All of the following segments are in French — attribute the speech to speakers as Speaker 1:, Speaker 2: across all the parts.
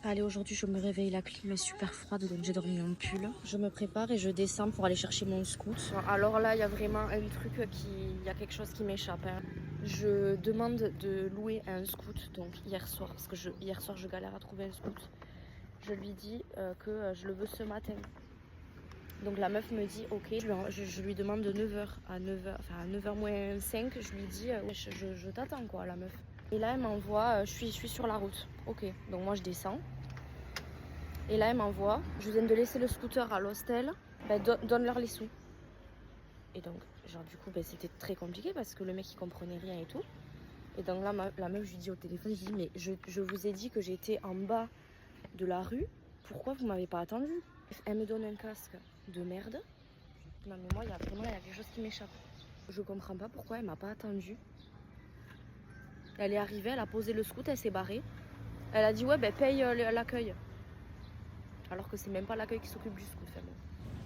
Speaker 1: Allez, aujourd'hui je me réveille, la clim est super froide donc j'ai dormi en pull. Je me prépare et je descends pour aller chercher mon scoot. Alors là il y a vraiment un truc il y a quelque chose qui m'échappe. Hein. Je demande de louer un scoot donc hier soir, parce que hier soir je galère à trouver un scoot. Je lui dis que je le veux ce matin. Donc la meuf me dit ok, je lui demande de 9h à 9h, enfin à 9h moins 5, je lui dis je t'attends quoi la meuf. Et là elle m'envoie, je suis sur la route, ok, donc moi je descends. Et là elle m'envoie, je viens de laisser le scooter à l'hostel, ben, donne-leur les sous. Et donc genre du coup ben, c'était très compliqué parce que le mec il comprenait rien et tout. Et donc là la meuf je lui dis au téléphone, je dis mais je vous ai dit que j'étais en bas de la rue, pourquoi vous m'avez pas attendu? Elle me donne un casque de merde. Non mais moi il y a quelque chose qui m'échappe. Je comprends pas pourquoi elle m'a pas attendu. Elle est arrivée, elle a posé le scoot, elle s'est barrée. Elle a dit ouais ben paye l'accueil. Alors que c'est même pas l'accueil qui s'occupe du scoot.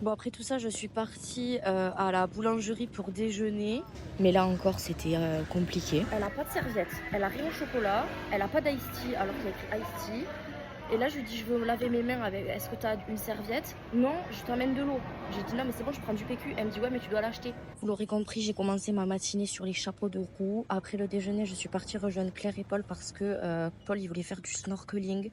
Speaker 1: Bon après tout ça je suis partie à la boulangerie pour déjeuner. Mais là encore c'était compliqué. Elle a pas de serviette, elle a rien au chocolat, elle a pas d'ice tea alors qu'il y a écrit ice tea. Et là, je lui dis, je veux me laver mes mains avec. Est-ce que tu as une serviette? Non, je t'amène de l'eau. J'ai dit, non, mais c'est bon, je prends du PQ. Elle me dit, ouais, mais tu dois l'acheter. Vous l'aurez compris, j'ai commencé ma matinée sur les chapeaux de roue. Après le déjeuner, je suis partie rejoindre Claire et Paul parce que Paul, il voulait faire du snorkeling.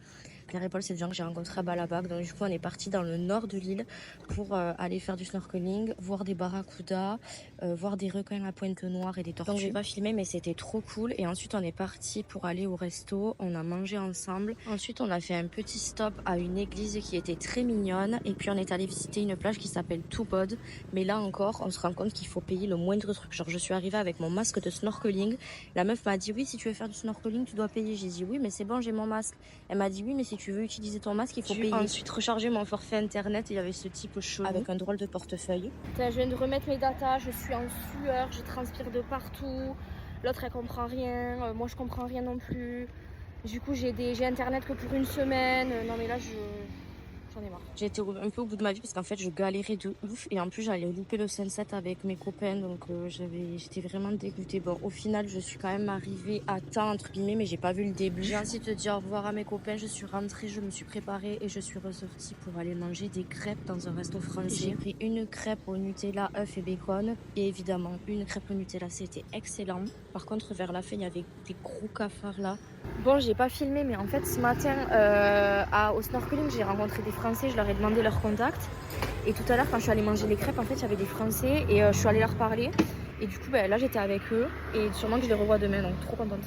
Speaker 1: Claire et Paul, c'est des gens que j'ai rencontrés à Balabac. Donc, du coup, on est parti dans le nord de l'île pour aller faire du snorkeling, voir des barracudas, voir des requins à pointe noire et des tortues. Donc, j'ai pas filmé, mais c'était trop cool. Et ensuite, on est parti pour aller au resto. On a mangé ensemble. Ensuite, on a fait un petit stop à une église qui était très mignonne. Et puis, on est allé visiter une plage qui s'appelle Toubod. Mais là encore, on se rend compte qu'il faut payer le moindre truc. Genre, je suis arrivée avec mon masque de snorkeling. La meuf m'a dit, oui, si tu veux faire du snorkeling, tu dois payer. J'ai dit, oui, mais c'est bon, j'ai mon masque. Elle m'a dit, oui, mais si tu veux utiliser ton masque, il faut payer. Ensuite, recharger mon forfait internet. Il y avait ce type chelou avec un drôle de portefeuille. Putain, je viens de remettre mes datas. Je suis en sueur. Je transpire de partout. L'autre, elle comprend rien. Moi, je comprends rien non plus. Du coup, j'ai internet que pour une semaine. Non, mais là, j'en ai marre. J'ai été un peu au bout de ma vie parce qu'en fait, je galérais de ouf. Et en plus, j'allais louper le sunset avec mes copains. Donc, j'étais vraiment dégoûtée. Bon, au final, je suis quand même arrivée à temps, entre guillemets, mais j'ai pas vu le début. J'ai ensuite de dire au revoir à mes copains. Je suis rentrée, je me suis préparée et je suis ressortie pour aller manger des crêpes dans un resto français. J'ai pris une crêpe au Nutella, œufs et bacon. Et évidemment, une crêpe au Nutella, c'était excellent. Par contre, vers la fin, il y avait des gros cafards là. Bon, j'ai pas filmé, mais en fait, ce matin, au snorkeling, j'ai rencontré des Français, je leur ai demandé leur contact. Et tout à l'heure, quand je suis allée manger les crêpes, en fait, il y avait des Français et je suis allée leur parler. Et du coup, là, j'étais avec eux et sûrement que je les revois demain, donc trop contente.